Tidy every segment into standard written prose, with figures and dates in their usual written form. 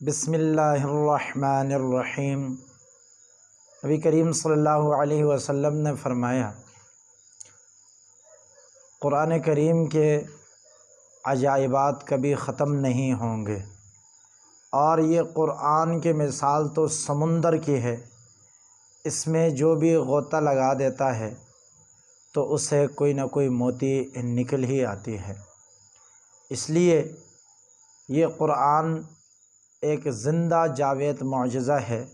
بسم اللہ الرحمن الرحیم۔ نبی کریم صلی اللہ علیہ وسلم نے فرمایا، قرآن کریم کے عجائبات کبھی ختم نہیں ہوں گے، اور یہ قرآن کی مثال تو سمندر کی ہے۔ اس میں جو بھی غوطہ لگا دیتا ہے تو اسے کوئی نہ کوئی موتی نکل ہی آتی ہے۔ اس لیے یہ قرآن ایک زندہ جاوید معجزہ ہے۔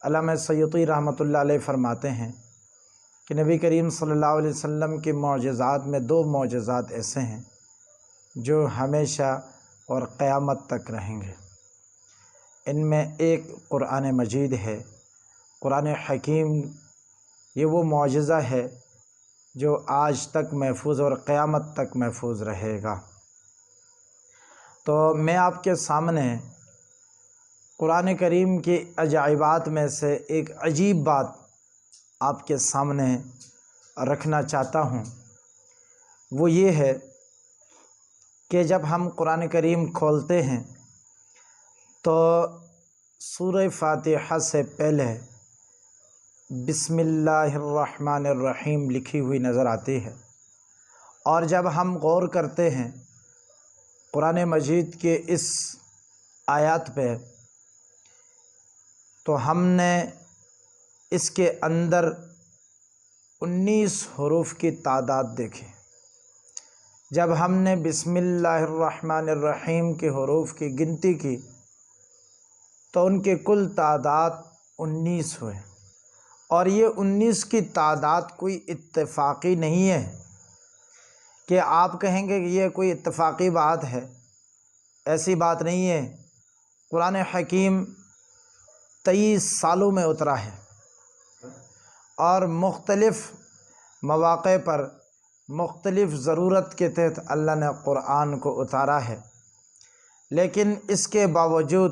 علامہ سیوطی رحمۃ اللہ علیہ فرماتے ہیں کہ نبی کریم صلی اللہ علیہ وسلم کے معجزات میں دو معجزات ایسے ہیں جو ہمیشہ اور قیامت تک رہیں گے۔ ان میں ایک قرآن مجید ہے، قرآن حکیم۔ یہ وہ معجزہ ہے جو آج تک محفوظ اور قیامت تک محفوظ رہے گا۔ تو میں آپ کے سامنے قرآن کریم کے عجائبات میں سے ایک عجیب بات آپ کے سامنے رکھنا چاہتا ہوں۔ وہ یہ ہے کہ جب ہم قرآن کریم کھولتے ہیں تو سورہ فاتحہ سے پہلے بسم اللہ الرحمن الرحیم لکھی ہوئی نظر آتی ہے، اور جب ہم غور کرتے ہیں قرآن مجید کے اس آیات پہ تو ہم نے اس کے اندر 19 حروف کی تعداد دیکھی۔ جب ہم نے بسم اللہ الرحمن الرحیم کے حروف کی گنتی کی تو ان کی کل تعداد 19 ہوئے، اور یہ 19 کی تعداد کوئی اتفاقی نہیں ہے کہ آپ کہیں گے کہ یہ کوئی اتفاقی بات ہے۔ ایسی بات نہیں ہے۔ قرآن حکیم 23 سالوں میں اترا ہے، اور مختلف مواقع پر مختلف ضرورت کے تحت اللہ نے قرآن کو اتارا ہے، لیکن اس کے باوجود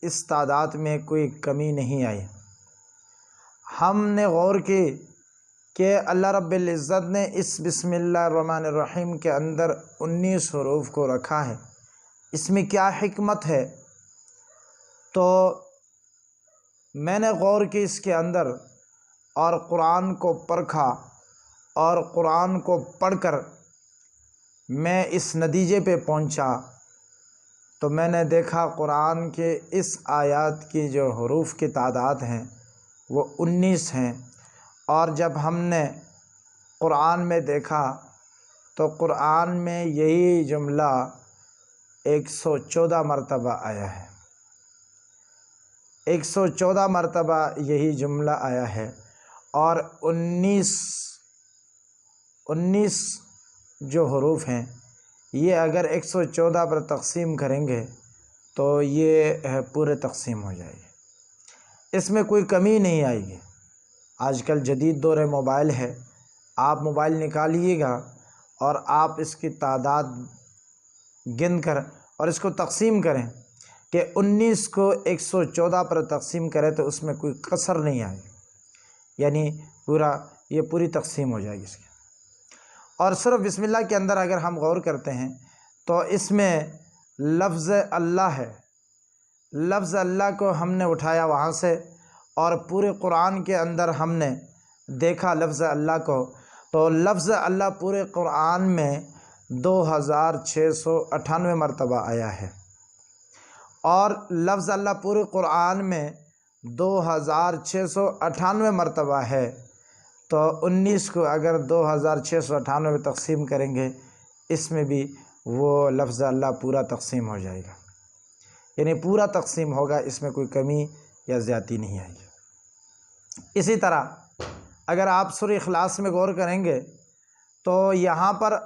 اس تعداد میں کوئی کمی نہیں آئی۔ ہم نے غور کی کہ اللہ رب العزت نے اس بسم اللہ الرحمن الرحیم کے اندر 19 حروف کو رکھا ہے، اس میں کیا حکمت ہے؟ تو میں نے غور کی اس کے اندر، اور قرآن کو پرکھا، اور قرآن کو پڑھ کر میں اس نتیجے پہ پہنچا۔ تو میں نے دیکھا قرآن کے اس آیات کی جو حروف کی تعداد ہیں وہ 19 ہیں، اور جب ہم نے قرآن میں دیکھا تو قرآن میں یہی جملہ 114 مرتبہ آیا ہے۔ 114 مرتبہ یہی جملہ آیا ہے، اور 19 جو حروف ہیں یہ اگر 114 پر تقسیم کریں گے تو یہ پورے تقسیم ہو جائے گی، اس میں کوئی کمی نہیں آئے گی۔ آج کل جدید دور موبائل ہے، آپ موبائل نکالیے گا اور آپ اس کی تعداد گن کر اور اس کو تقسیم کریں کہ 19 کو 114 پر تقسیم کرے تو اس میں کوئی کسر نہیں آئے، یعنی یہ پوری تقسیم ہو جائے گی اس کی۔ اور صرف بسم اللہ کے اندر اگر ہم غور کرتے ہیں تو اس میں لفظ اللہ ہے۔ لفظ اللہ کو ہم نے اٹھایا وہاں سے، اور پورے قرآن کے اندر ہم نے دیکھا لفظ اللہ کو، تو لفظ اللہ پورے قرآن میں 2698 مرتبہ آیا ہے، اور لفظ اللہ پورے قرآن میں 2698 مرتبہ ہے۔ تو 19 کو اگر 2698 میں تقسیم کریں گے، اس میں بھی وہ لفظ اللہ پورا تقسیم ہو جائے گا، یعنی پورا تقسیم ہوگا، اس میں کوئی کمی یا زیادتی نہیں آئے گی۔ اسی طرح اگر آپ سورہ اخلاص میں غور کریں گے تو یہاں پر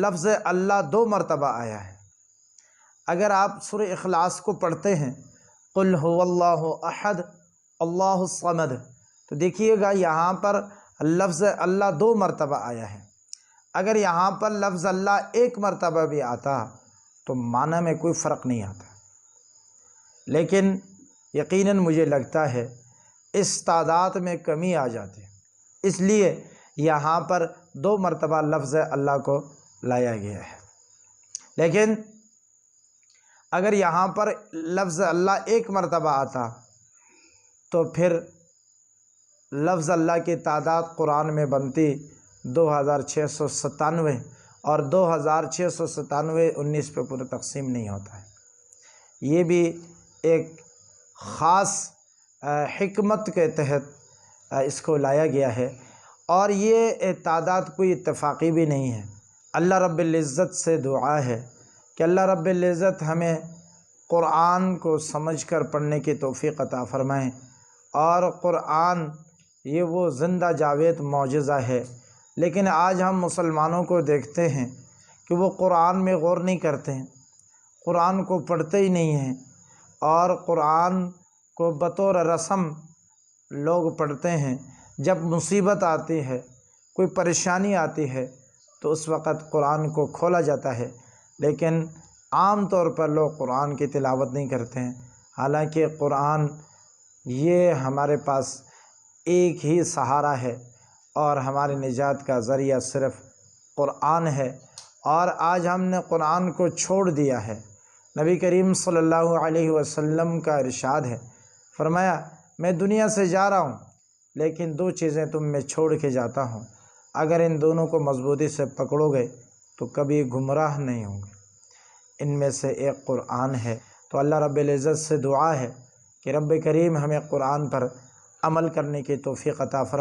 لفظ اللہ 2 مرتبہ آیا ہے۔ اگر آپ سورہ اخلاص کو پڑھتے ہیں، قل هو اللہ احد اللہ الصمد، تو دیکھیے گا یہاں پر لفظ اللہ 2 مرتبہ آیا ہے۔ اگر یہاں پر لفظ اللہ 1 مرتبہ بھی آتا تو معنی میں کوئی فرق نہیں آتا، لیکن یقیناً مجھے لگتا ہے اس تعداد میں کمی آ جاتی ہے، اس لیے یہاں پر 2 مرتبہ لفظ اللہ کو لایا گیا ہے۔ لیکن اگر یہاں پر لفظ اللہ ایک مرتبہ آتا تو پھر لفظ اللہ کی تعداد قرآن میں بنتی 2697، اور 2697 19 پہ پورا تقسیم نہیں ہوتا ہے۔ یہ بھی ایک خاص حکمت کے تحت اس کو لایا گیا ہے، اور یہ تعداد کوئی اتفاقی بھی نہیں ہے۔ اللہ رب العزت سے دعا ہے کہ اللہ رب العزت ہمیں قرآن کو سمجھ کر پڑھنے کی توفیق عطا فرمائیں، اور قرآن یہ وہ زندہ جاوید معجزہ ہے، لیکن آج ہم مسلمانوں کو دیکھتے ہیں کہ وہ قرآن میں غور نہیں کرتے ہیں، قرآن کو پڑھتے ہی نہیں ہیں، اور قرآن کو بطور رسم لوگ پڑھتے ہیں۔ جب مصیبت آتی ہے، کوئی پریشانی آتی ہے، تو اس وقت قرآن کو کھولا جاتا ہے، لیکن عام طور پر لوگ قرآن کی تلاوت نہیں کرتے ہیں۔ حالانکہ قرآن یہ ہمارے پاس ایک ہی سہارا ہے، اور ہماری نجات کا ذریعہ صرف قرآن ہے، اور آج ہم نے قرآن کو چھوڑ دیا ہے۔ نبی کریم صلی اللہ علیہ وسلم کا ارشاد ہے، فرمایا میں دنیا سے جا رہا ہوں، لیکن دو چیزیں تم میں چھوڑ کے جاتا ہوں، اگر ان دونوں کو مضبوطی سے پکڑو گے تو کبھی گمراہ نہیں ہوں گے۔ ان میں سے ایک قرآن ہے۔ تو اللہ رب العزت سے دعا ہے کہ رب کریم ہمیں قرآن پر عمل کرنے کی توفیق عطا فرمائے۔